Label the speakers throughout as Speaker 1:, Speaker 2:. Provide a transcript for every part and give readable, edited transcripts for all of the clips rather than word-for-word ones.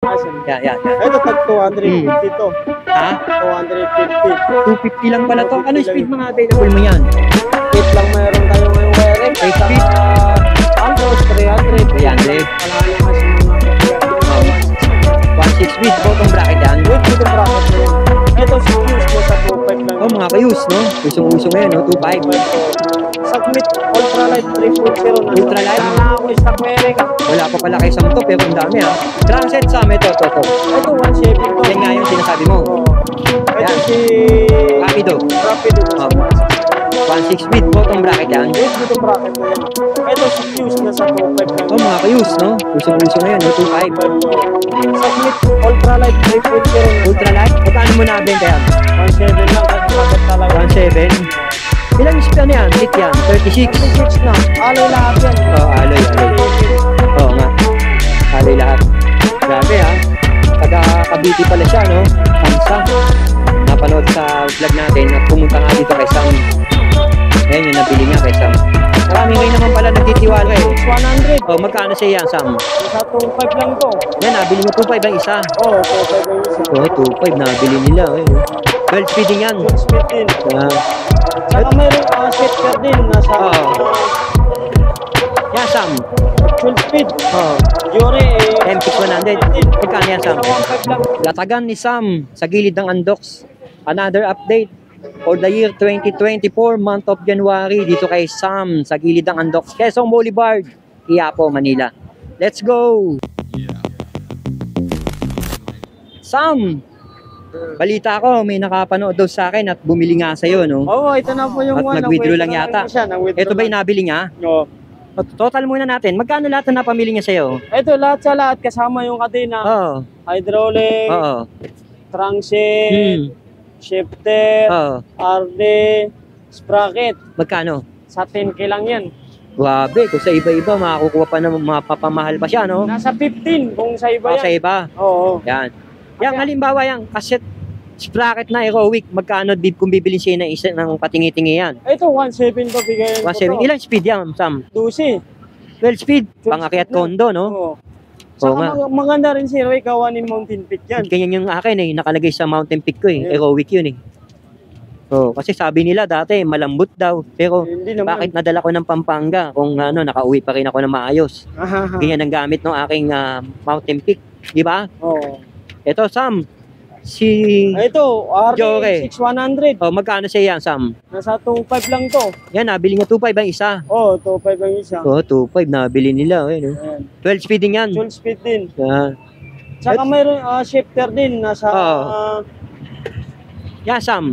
Speaker 1: Yan.
Speaker 2: Ito tag 250 to.
Speaker 1: Ha?
Speaker 2: 250.
Speaker 1: 250 lang pala to. Ano speed mga available mo yan?
Speaker 2: 8 lang meron tayo ngayong wiring.
Speaker 1: 8 speed?
Speaker 2: Altos 300.
Speaker 1: 300.
Speaker 2: Wala na kasi mga
Speaker 1: 1.6 speed. Bottom bracket yan.
Speaker 2: with the bracket na yan. Ito si Fuse mo sa 25 lang.
Speaker 1: Oh, mga kayus, no? Usong-uso ngayon, no? 2.5.
Speaker 2: Submit Ultralight 3.0 na.
Speaker 1: Ultralight?
Speaker 2: Wala na ako stock wiring.
Speaker 1: Wala pa pala kay Sam to, pero ang dami, ha? Crankset Sam, ito.
Speaker 2: Ito 170 to.
Speaker 1: Yan nga yung sinasabi mo.
Speaker 2: Oh. Ito
Speaker 1: Yan.
Speaker 2: si
Speaker 1: Rapido.
Speaker 2: Rapido na sa
Speaker 1: Oh. 1.6 speed. Bottom bracket yan.
Speaker 2: with the bracket na yan. Ito si Fuse na sa 25 lang.
Speaker 1: Oh, mga kayus, no? Usong-uso ngayon, no? 2.5.
Speaker 2: Submit Ultralight 3.0 na.
Speaker 1: Ultralight? Magkano mo nabenta yan?
Speaker 2: 1.7 lang kasi bakit talaga.
Speaker 1: 1.7. Ilang speed ano yan? Lit yan? 36.
Speaker 2: 36 na. Alay lahat yan.
Speaker 1: Oh, aloy. Oo nga. Aloy lahat. Grabe, ha? Taga-Cavite pala siya, no? Kamsa. Napanood sa vlog natin at pumunta nga dito kay Sam. Ayan yung nabili niya kay Sam. Marami ngayon naman pala nagtitiwala eh.
Speaker 2: 100.
Speaker 1: Oh, magkano siya yan, Sam?
Speaker 2: Sa 2.5 lang to.
Speaker 1: Yan, nabili mo 2.5 ang isa.
Speaker 2: Oo, 2.5 lang isa.
Speaker 1: Oh, 2.5 nabili nila. Eh. 12 speeding yan.
Speaker 2: Good speed din.
Speaker 1: Ah.
Speaker 2: Saka mayroong shifter din. Nasa
Speaker 1: Oo. Yan, Sam.
Speaker 2: 12 speed.
Speaker 1: Oh,
Speaker 2: Yuri
Speaker 1: M6100. Magkano yan, Sam?
Speaker 2: Sa 1.5 lang.
Speaker 1: Latagan ni Sam sa gilid ng Andox. Another update for the year 2024, month of January, dito kay Sam sa gilid ng Andox, Quezon Boulevard, Quiapo, Manila. Let's go! Sam! Balita ko, may nakapanood daw sa akin at bumili nga sa'yo, no?
Speaker 2: Oo, ito na po yung
Speaker 1: At nag-withdraw lang yata. Ito ba yung nabili niya?
Speaker 2: Oo.
Speaker 1: Total muna natin. Magkano lahat na napamili niya sa'yo?
Speaker 2: Ito, lahat sa lahat. Kasama yung kadena.
Speaker 1: Oo.
Speaker 2: Hydraulic,
Speaker 1: Oo.
Speaker 2: crankset, shifter,
Speaker 1: Oo.
Speaker 2: RD, sprocket.
Speaker 1: Magkano?
Speaker 2: Sa 10K lang yan.
Speaker 1: Grabe, kung sa iba-iba, makakukuha pa ng mapapamahal pa siya, no?
Speaker 2: Nasa 15 kung sa iba
Speaker 1: O,
Speaker 2: yan.
Speaker 1: sa iba.
Speaker 2: Oo.
Speaker 1: Yan. Yang halimbawa yung cassette sprocket na heroic, magkano kung bibilin siya ng isa ng patingi-tingi yan?
Speaker 2: Ito, 1.7 pa bigayan ko
Speaker 1: 1.7.
Speaker 2: to.
Speaker 1: Ilang speed yan, Sam?
Speaker 2: 12.
Speaker 1: 12 speed.
Speaker 2: 12
Speaker 1: Pangakyat
Speaker 2: speed na.
Speaker 1: kondo, no?
Speaker 2: Oo.
Speaker 1: Oo
Speaker 2: Saka
Speaker 1: nga.
Speaker 2: maganda rin si Roy gawa ni Mountain Peak yan.
Speaker 1: Ganyan yung akin eh, nakalagay sa mountain peak ko eh.
Speaker 2: Yeah.
Speaker 1: Heroic yun eh. Oh, kasi sabi nila dati malambot daw. Pero
Speaker 2: Hindi naman.
Speaker 1: bakit nadala ko ng Pampanga kung ano, nakauwi pa rin ako ng maayos. Ganyan ang gamit ng aking mountain peak. Di ba?
Speaker 2: Oo.
Speaker 1: Ito, Sam. Si...
Speaker 2: Ito,
Speaker 1: Joke.
Speaker 2: RD 6100.
Speaker 1: Oh, magkano siya yan, Sam?
Speaker 2: Nasa 2.5 lang to.
Speaker 1: Yan, nabili niya 2.5 ang isa.
Speaker 2: Oo, 2.5 lang isa.
Speaker 1: Oh, 2.5 nabili nila. Eh, no?
Speaker 2: Ayan.
Speaker 1: 12 speeding yan.
Speaker 2: 12 speed din.
Speaker 1: Yan.
Speaker 2: Saka mayroon shifter din. Nasa
Speaker 1: Oo. Yan, Sam.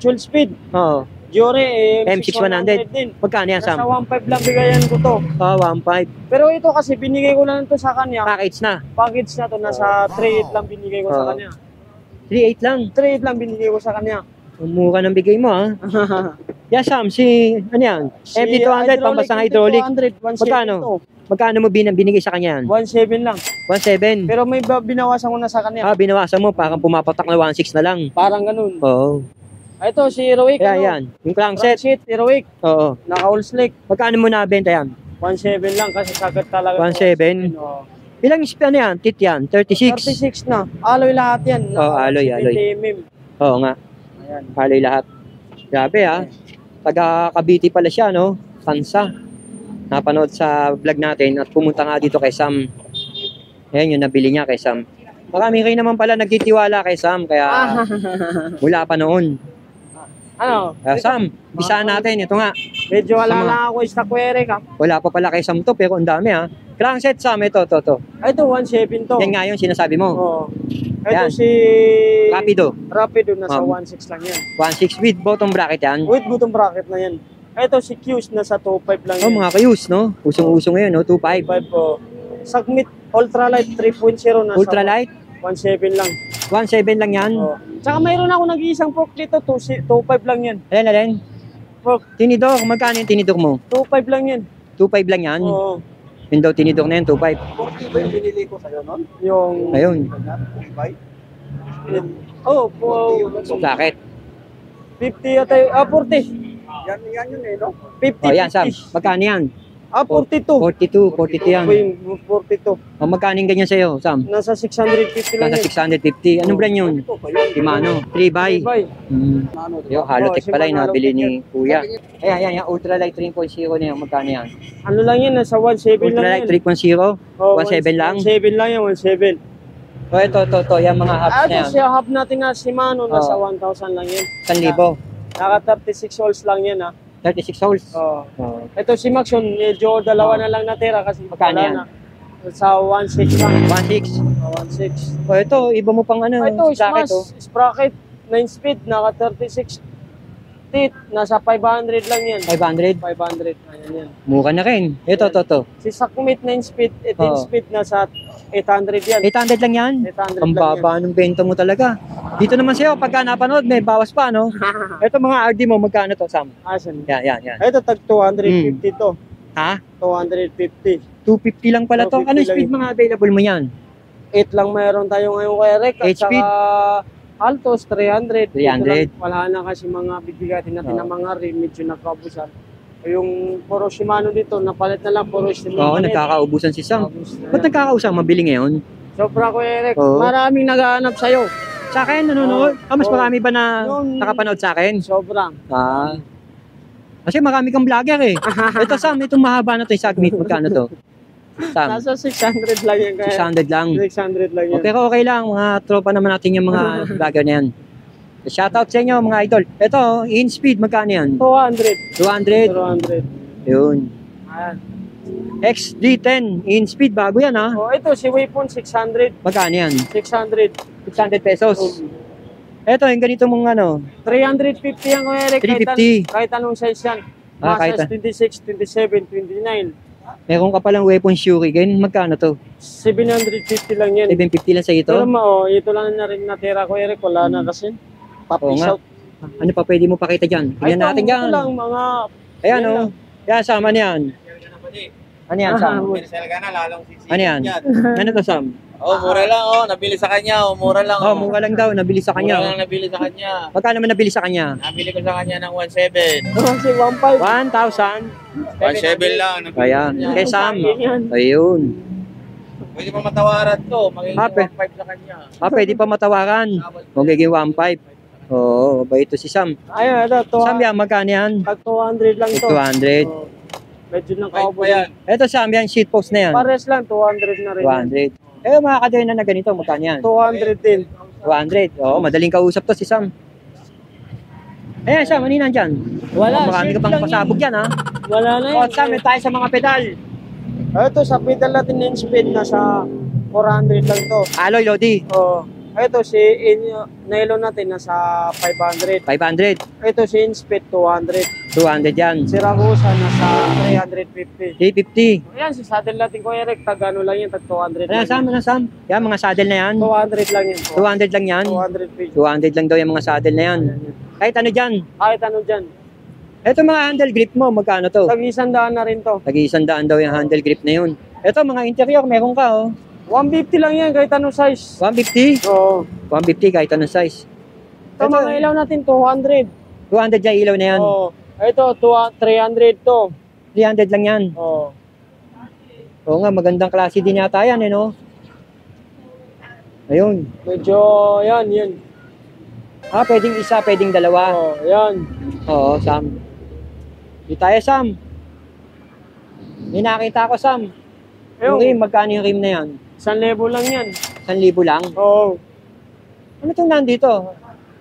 Speaker 2: 12 speed.
Speaker 1: Oh,
Speaker 2: Jore
Speaker 1: M6100.
Speaker 2: din.
Speaker 1: magkano yan,
Speaker 2: Nasa
Speaker 1: Sam?
Speaker 2: 1.5 lang bigayan ko to.
Speaker 1: Oh, 1.5.
Speaker 2: Pero ito kasi binigay ko lang to sa kanya.
Speaker 1: Package na.
Speaker 2: Package na to. Nasa 3.8 lang binigay ko sa
Speaker 1: Oo.
Speaker 2: kanya.
Speaker 1: 3.8 lang.
Speaker 2: 3.8 lang binigay ko sa kanya.
Speaker 1: Ang mura ng bigay mo, ha? Yan, Sam. Si, ano yan? MT200, pambasang hydraulic. Magkano? Magkano mo binigay sa kanya yan?
Speaker 2: 1.7 lang.
Speaker 1: 1.7.
Speaker 2: Pero may binawasan ko na sa kanya.
Speaker 1: Ah, binawasan mo. Parang pumapatak na 1.6 na lang.
Speaker 2: Parang ganun.
Speaker 1: Oo.
Speaker 2: Ito si Heroic.
Speaker 1: Kaya yan. Yung crankset.
Speaker 2: Crankset, Heroic.
Speaker 1: Oo.
Speaker 2: Naka-all slick.
Speaker 1: Magkano mo nabenta yan?
Speaker 2: 1.7 lang kasi sagad talaga.
Speaker 1: 1.7?
Speaker 2: Oo.
Speaker 1: Ilang speed ano yan? Tit yan? 36?
Speaker 2: 36 na. Alloy lahat yan.
Speaker 1: Oo, alloy.
Speaker 2: 70 mm.
Speaker 1: Oo nga.
Speaker 2: Ayan.
Speaker 1: Haloy lahat. Grabe, ha? Taga-Cavite pala siya, no? Kansa. Napanood sa vlog natin at pumunta nga dito kay Sam. Ayan yung nabili niya kay Sam. Marami kayo naman pala nagtitiwala kay Sam, kaya mula pa noon.
Speaker 2: Ano?
Speaker 1: Sam, bisaan natin. Ito nga.
Speaker 2: Medyo wala
Speaker 1: Sama.
Speaker 2: lang ako stock wiring ha.
Speaker 1: Wala pa pala kay Sam to, pero ang dami, ha? Crankset, Sam. Ito.
Speaker 2: Ito 1.7 to.
Speaker 1: Yan nga yung sinasabi mo.
Speaker 2: Oo. Ito
Speaker 1: Yan.
Speaker 2: si
Speaker 1: Rapido.
Speaker 2: Rapido nasa
Speaker 1: 1.6
Speaker 2: 1.6 lang yan.
Speaker 1: 1.6 with bottom bracket yan.
Speaker 2: With bottom bracket na yan. Ito si Q's nasa 2.5 lang
Speaker 1: Oh,
Speaker 2: yan.
Speaker 1: mga kayus, no? Usong-uso ngayon, no? 2.5.
Speaker 2: 2.5 po. Submit Ultralight 3.0 nasa
Speaker 1: Ultralight,
Speaker 2: 1.7 lang.
Speaker 1: 1.7 lang yan.
Speaker 2: Oo. Tsaka mayroon ako nag-iisang fork dito, 2.5 lang yan.
Speaker 1: Alin?
Speaker 2: Fork,
Speaker 1: Tinidor, magkano yung tinidor mo?
Speaker 2: 2.5 lang yan.
Speaker 1: 2.5 lang yan.
Speaker 2: Oo.
Speaker 1: Yung daw tinidor na yan, 2.5.
Speaker 2: Fork ba yung binili ko sa'yo nun? Yung...
Speaker 1: Ayun,
Speaker 2: Oh,
Speaker 1: bakit?
Speaker 2: 50 at 40. Yan yun eh, no? 50,
Speaker 1: O yan, Sam,
Speaker 2: 50.
Speaker 1: magkano yan?
Speaker 2: 42.
Speaker 1: 42 yan.
Speaker 2: Ito yung 42.
Speaker 1: Magkano yung ganyan sa'yo, Sam?
Speaker 2: Nasa 650 lang
Speaker 1: Nasa
Speaker 2: yan.
Speaker 1: 650. Anong brand yun? Shimano. 3x.
Speaker 2: Bye.
Speaker 1: Yo, Halotech
Speaker 2: Oh,
Speaker 1: pala yung
Speaker 2: Shimano
Speaker 1: nabili
Speaker 2: Halotech
Speaker 1: ni Kuya. Ayan, Ultralight 3.0 na yan. Magkano yan?
Speaker 2: Ano lang yan, nasa 17 lang
Speaker 1: Ultralight
Speaker 2: yan.
Speaker 1: 3.0?
Speaker 2: Oh,
Speaker 1: 17 lang?
Speaker 2: 17 lang yan, 17.
Speaker 1: O, ito. Yan mga hubs na
Speaker 2: Ito
Speaker 1: yan.
Speaker 2: siya hub natin na Shimano, nasa
Speaker 1: Oh.
Speaker 2: 1,000 lang yan.
Speaker 1: 1,000.
Speaker 2: Naka 36 holes lang yan ha.
Speaker 1: 36 holes.
Speaker 2: Oh.
Speaker 1: Oh.
Speaker 2: Ito si Max yun, medyo dalawa na lang natira kasi
Speaker 1: Magkano
Speaker 2: wala
Speaker 1: yan?
Speaker 2: na. Sa 1.6 lang.
Speaker 1: 1.6.
Speaker 2: 1.6.
Speaker 1: O, ito. Iba mo pang ano.
Speaker 2: Ito,
Speaker 1: Sprocket,
Speaker 2: smash, sprocket, 9 speed, naka 36 teeth, nasa 500 lang yan.
Speaker 1: 500.
Speaker 2: 500, ayan yan.
Speaker 1: Mura na rin. Ito.
Speaker 2: Si Sakmit 9 speed, 18
Speaker 1: Oh.
Speaker 2: speed, nasa 800 yan.
Speaker 1: 800 lang yan.
Speaker 2: 800
Speaker 1: Ang
Speaker 2: lang
Speaker 1: baba ng benta mo talaga. Dito naman sa'yo, pagka napanood, may bawas pa, no? Ito mga RD mo, magkano to, Sam?
Speaker 2: Asan?
Speaker 1: Yan.
Speaker 2: Ito, tag 250 to.
Speaker 1: Ha?
Speaker 2: 250.
Speaker 1: 250 lang pala to.
Speaker 2: 250
Speaker 1: Anong
Speaker 2: lang
Speaker 1: speed
Speaker 2: yun.
Speaker 1: mga available mo yan?
Speaker 2: 8 lang mayroon tayo ngayon kay Rek. At
Speaker 1: 8 speed?
Speaker 2: saka Altos, 300.
Speaker 1: 300.
Speaker 2: Dito lang, wala na kasi mga bibigatin natin
Speaker 1: Oh.
Speaker 2: na mga rim, medyo nakaubusan. Yung puro Shimano dito, napalit na lang, puro Shimano.
Speaker 1: Oo, nagkakaubusan si Sam.
Speaker 2: Ubus na
Speaker 1: Ba't
Speaker 2: yan.
Speaker 1: nagkakausang mabili ngayon?
Speaker 2: Sobra ko, Eric.
Speaker 1: Oo.
Speaker 2: Maraming naghahanap sa'yo.
Speaker 1: Sa akin, nanonood? Mas
Speaker 2: Oo.
Speaker 1: marami ba na
Speaker 2: Yung-
Speaker 1: nakapanood sa akin?
Speaker 2: Sobra.
Speaker 1: Ah. Kasi marami kang vlogger eh. Ito Sam, itong mahaba na to, yung Sagmit, magkano to? Sam,
Speaker 2: Nasa 600 lang yan kaya.
Speaker 1: 600 lang.
Speaker 2: 600 lang yan.
Speaker 1: Pero okay lang, mga tropa naman natin yung mga vlogger na yan. Shoutout sa inyo mga idol. Ito, in speed, magkano yan?
Speaker 2: 200.
Speaker 1: 200.
Speaker 2: 200.
Speaker 1: Yun.
Speaker 2: Ayan.
Speaker 1: XD10, in speed, bago yan ha.
Speaker 2: Oh, ito, si Waypon, 600.
Speaker 1: Magkano yan?
Speaker 2: 600.
Speaker 1: 600 pesos. Ito, yung ganito mong ano,
Speaker 2: 350 yan ko, Eric.
Speaker 1: 350.
Speaker 2: Kahit anong size yan.
Speaker 1: Ah, kahit-
Speaker 2: Size 26, 27, 29.
Speaker 1: meron ka palang weapon shuriken, magkano to?
Speaker 2: 750 lang yan.
Speaker 1: 750 lang sa ito?
Speaker 2: Pero ito lang na rin natira ko, Eric. Wala na kasi.
Speaker 1: Oo
Speaker 2: Papis
Speaker 1: nga.
Speaker 2: out.
Speaker 1: Ano pa pwede mo pakita dyan? Tingnan natin
Speaker 2: Ito
Speaker 1: dyan.
Speaker 2: lang, mga...
Speaker 1: Ayan
Speaker 2: yan
Speaker 1: o.
Speaker 2: lang.
Speaker 1: Yan, Sam, ano yan? Ano yan, Sam?
Speaker 3: Pinsel ka na, lalong sisig
Speaker 1: Ano yan? Ano to, Sam?
Speaker 3: Oh, mura lang, oh. Nabili sa kanya, oh. Mura lang,
Speaker 1: Oh, mura lang daw, nabili sa
Speaker 3: Mura
Speaker 1: kanya.
Speaker 3: lang nabili sa kanya.
Speaker 1: Magkano naman nabili sa kanya?
Speaker 3: Nabili ko sa kanya ng 1.7.
Speaker 2: Kasi 1.5.
Speaker 1: 1,000.
Speaker 3: 1.7 lang. Nabili
Speaker 1: Ayan,
Speaker 3: ko sa
Speaker 1: kay
Speaker 3: kanya.
Speaker 1: Sam.
Speaker 2: Yan.
Speaker 1: Ayun.
Speaker 3: Pwede pa matawaran to. Magiging
Speaker 1: Ape.
Speaker 3: 1.5 sa kanya.
Speaker 1: Pwede pa matawaran. Magiging 1,500. Oo, ba ito si Sam?
Speaker 2: Ayun, ito.
Speaker 1: Sam yan, magkano yan?
Speaker 2: Tag 200 lang to.
Speaker 1: 200.
Speaker 2: Oh, medyo nang
Speaker 3: Kahit
Speaker 2: kaubo
Speaker 3: pa yan.
Speaker 1: Ito Sam, yan, sheet post na yan.
Speaker 2: Pares lang, 200 na rin.
Speaker 1: 200. Mga kadena na ganito, magkano yan?
Speaker 2: 200 din.
Speaker 1: 200. Oo, madaling kausap to si Sam. Ayan, Sam, ano yun nandyan?
Speaker 2: Wala,
Speaker 1: Marami ka
Speaker 2: shit
Speaker 1: pang
Speaker 2: lang
Speaker 1: pasabog yan, ha?
Speaker 2: Wala na
Speaker 1: O,
Speaker 2: yan.
Speaker 1: Sam, tayo sa mga pedal.
Speaker 2: Ito, sa pedal natin yung speed, nasa 400 lang to.
Speaker 1: Alloy, Lodi.
Speaker 2: Oh, ito si nylon natin nasa 500.
Speaker 1: 500.
Speaker 2: Ito si InSpeed 200.
Speaker 1: 200 yan.
Speaker 2: Si Ragusa nasa 350.
Speaker 1: 350.
Speaker 2: Ayan, si saddle natin ko Eric, tag ano lang yan, tag 200
Speaker 1: Ano,
Speaker 2: lang.
Speaker 1: Sam? Ano, Sam? Yan, mga saddle na yan.
Speaker 2: 200 lang yan.
Speaker 1: 200 lang yan.
Speaker 2: 200 feet.
Speaker 1: 200 lang daw yung mga saddle na yan. Kahit ano dyan.
Speaker 2: Kahit ano dyan.
Speaker 1: Ito mga handle grip mo, magkano to?
Speaker 2: Tag 100 na rin to.
Speaker 1: Tag-100 daw yung handle grip na yun. Ito, mga interior, meron ka, oh.
Speaker 2: 150 lang yan, kahit anong size.
Speaker 1: 150?
Speaker 2: Oo.
Speaker 1: 150 kahit anong size.
Speaker 2: Ito, mga ilaw natin, 200.
Speaker 1: 200 yung ilaw na yan.
Speaker 2: Oo. Ito, 300 to.
Speaker 1: 300 lang yan.
Speaker 2: Oo.
Speaker 1: Oo nga, magandang klase din yata yan, eh, no? Ayun.
Speaker 2: Medyo, yan.
Speaker 1: Pwedeng isa, pwedeng dalawa.
Speaker 2: Oo, yan.
Speaker 1: Oo, Sam. Di tayo, Sam. May nakita ko, Sam. Yung rim, magkano yung rim na yan?
Speaker 2: 1,000 lang yan.
Speaker 1: 1,000 lang?
Speaker 2: Oo.
Speaker 1: Ano itong nandito?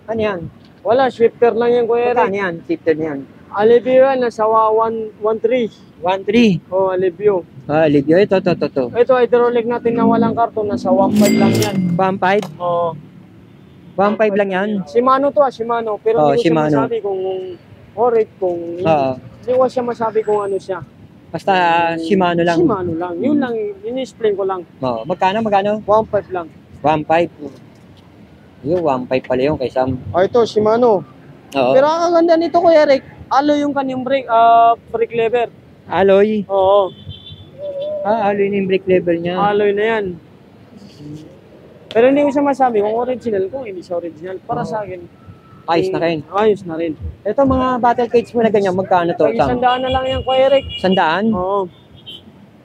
Speaker 1: Ano yan?
Speaker 2: Wala, shifter lang yan, Kuya
Speaker 1: Magkano
Speaker 2: Eric.
Speaker 1: yan? Shifted na yan.
Speaker 2: Alivio yan, nasa 1.3.
Speaker 1: 1,300.
Speaker 2: Oo, Alivio.
Speaker 1: Libyo. Ito.
Speaker 2: Ito, hydraulic natin na walang karton, nasa 1.5 lang yan.
Speaker 1: 1,500.
Speaker 2: Oo.
Speaker 1: 1,500 lang yan.
Speaker 2: Shimano to Shimano. Pero
Speaker 1: Oo,
Speaker 2: hindi ko siya
Speaker 1: Shimano.
Speaker 2: masabi kung orit, kung...
Speaker 1: Oo.
Speaker 2: Hindi ko siya masabi kung ano siya.
Speaker 1: Basta Shimano lang.
Speaker 2: Shimano lang. Yun lang, in-explain ko lang.
Speaker 1: Oo. Magkano?
Speaker 2: 1.5 lang.
Speaker 1: 1,500. Yung 1,500 pala yung kay Sam.
Speaker 2: Ito, Shimano.
Speaker 1: Oo.
Speaker 2: Pero ang ganda nito, Kuya Eric, alo yung kanyang brake lever.
Speaker 1: Alloy.
Speaker 2: Oo,
Speaker 1: Alloy na yung brake level niya.
Speaker 2: alloy na yan. Pero hindi ko siya masabi kung original, kung hindi siya original. Para sa akin,
Speaker 1: Ayos na rin.
Speaker 2: ayos na rin.
Speaker 1: Ito mga battle cage mo na ganyan, magkano to,
Speaker 2: Pag
Speaker 1: Sam?
Speaker 2: 100 na lang yan, Kuya Eric.
Speaker 1: 100?
Speaker 2: Oo.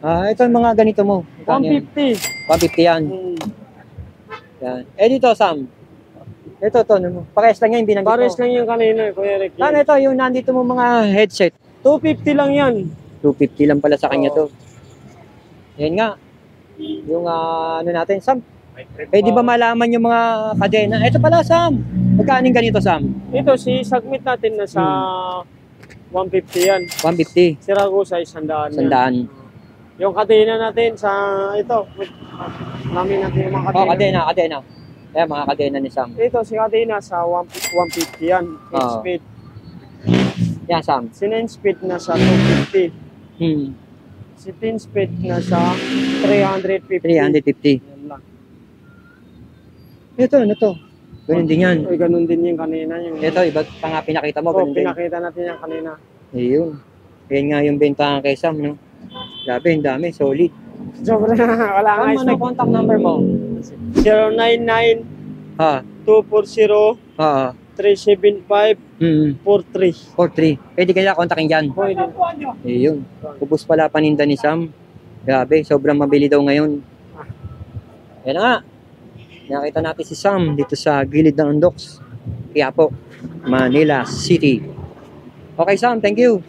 Speaker 1: Ito yung mga ganito mo. Magkano yan?
Speaker 2: 150.
Speaker 1: 150 yan. Yan. Dito, Sam. Ito, parehas lang yan, binanggit mo.
Speaker 2: Pares lang yung kanina, Kuya Rick.
Speaker 1: Ano ito, yung nandito mo mga headset.
Speaker 2: 250 lang yan.
Speaker 1: 250 lang pala sa kanya to. Yan nga. Yung ano natin, Sam. Pwede ba malaman yung mga kadena? Ito pala, Sam. Magkano ganito, Sam?
Speaker 2: Ito, si-submit natin na sa 150 yan.
Speaker 1: 150.
Speaker 2: Si Ragusa, 100 yan.
Speaker 1: 100.
Speaker 2: Yung kadena natin sa ito. Namin natin yung mga
Speaker 1: Oh,
Speaker 2: kadena.
Speaker 1: kadena. Ayan, mga kadena ni Sam.
Speaker 2: Ito, si kadena sa 150 yan. 10
Speaker 1: Oo.
Speaker 2: speed.
Speaker 1: Yan, Sam.
Speaker 2: Si 9 speed na sa 250. Si 10 speed na sa 350.
Speaker 1: 350.
Speaker 2: Yan lang.
Speaker 1: Ito, ano to? Ganun din yan.
Speaker 2: Ay, ganun din yung kanina. Yung...
Speaker 1: Ito, iba pa nga pinakita mo.
Speaker 2: Oh,
Speaker 1: Ganun din.
Speaker 2: pinakita natin yung kanina.
Speaker 1: Ayun. Yan nga yung bentahan kay Sam, no? Grabe, ang dami. Solid.
Speaker 2: Sobrang wala nga.
Speaker 1: Sam, ano contact number mo?
Speaker 2: 099
Speaker 1: Ha?
Speaker 2: 240
Speaker 1: Oo.
Speaker 2: 375 43.
Speaker 1: 43. Pwede kaya kontakin dyan.
Speaker 2: Pwede.
Speaker 1: Ayun. Ubus pala paninda ni Sam. Grabe, sobrang mabili daw ngayon. Yan na nga. Nakita natin si Sam dito sa gilid ng Andox. Quiapo, Manila City. Okay, Sam. Thank you.